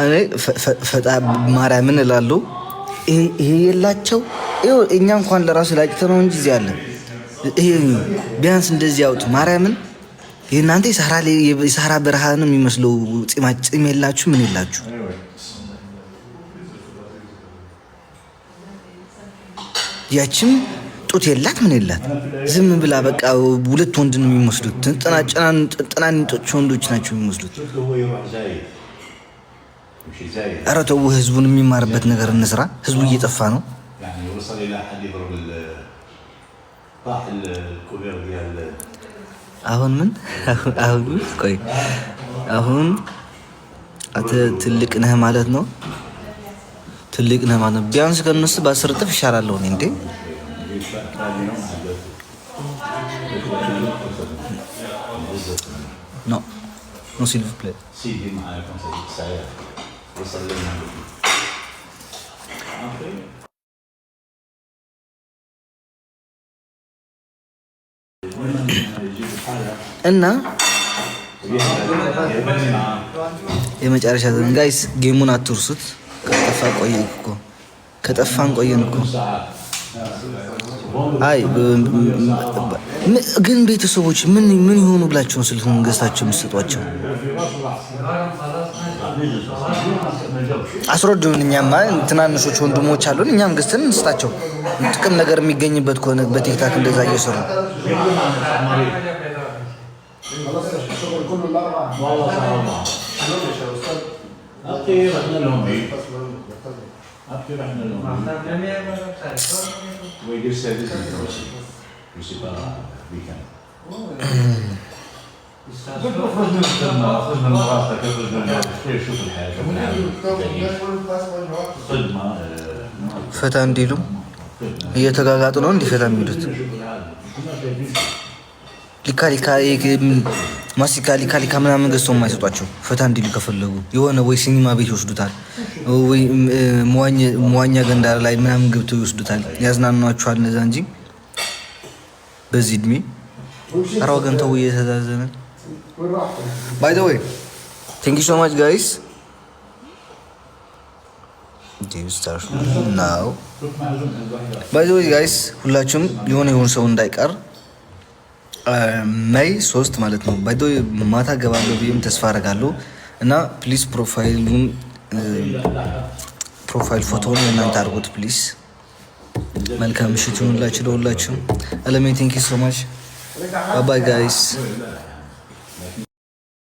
እኔ ፈጣ ማርያምን እላለሁ። ይሄ የላቸው እኛ እንኳን ለራሱ ላጭተ ነው እንጂ እዚህ አለ። ይሄ ቢያንስ እንደዚህ ያውጡ ማርያምን። የእናንተ የሳራ በረሃ ነው የሚመስለው። ጺም የላችሁ ምን የላችሁ። ያችም ጡት የላት ምን የላት። ዝም ብላ በቃ ሁለት ወንድ ነው የሚመስሉት። ጥናንጦች ወንዶች ናቸው የሚመስሉት። ኧረ ተው ህዝቡን የሚማርበት ነገር እንስራ። ህዝቡ እየጠፋ ነው። አሁን ምን ቆይ አሁን አንተ ትልቅ ነህ ማለት ነው። ትልቅ ነህ ማለት ነው። ቢያንስ ከነሱ በ10 እጥፍ ይሻላለሁ እኔ እንዴ። ኖ s'il vous plaît. እና የመጨረሻ ዘን ጋይስ ጌሙን አትርሱት። ከጠፋን ቆየን እኮ። አይ ግን ቤተሰቦች ምን ይሆኑ ብላችሁ ነው ስልኩን ገዝታችሁ የምትሰጧቸው? አስረዱን። እኛማ ትናንሾች ወንድሞች አሉን፣ እኛም ገዝተን እንስጣቸው። ጥቅም ነገር የሚገኝበት ከሆነ በቲክታክ እንደዛ እየሰሩ ፈታ እንዲሉ እየተጋጋጡ ነው እንዲፈታ የሚሉት። ሊካ ምናምን ገዝተው የማይሰጧቸው ፈታ እንዲሉ ከፈለጉ የሆነ ወይ ሲኒማ ቤት ይወስዱታል፣ ወይ መዋኛ ገንዳ ላይ ምናምን ገብተው ይወስዱታል። ያዝናኗቸዋል እነዛ እንጂ በዚህ እድሜ ኧረ ወገን ተው እየተዛዘነ። ባይ ዘ ወይ ቴንክ ዩ ሶ ማች ጋይስ ናው። ባይ ዘ ወይ ጋይስ ሁላችሁም የሆነ ሰው እንዳይቀር ሜይ 3 ማለት ነው። ባይ ዘ ወይ ማታ ገባለሁ ብዬም ተስፋ አደርጋለሁ እና ፕሊዝ ፕሮፋይል ፎቶውን እናንተ አድርጉት ፕሊዝ። መልካም ምሽት ይሁንላችሁ ለሁላችሁም። አለሜ ቴንክ ዩ ሶ ማች ባይ ጋይስ።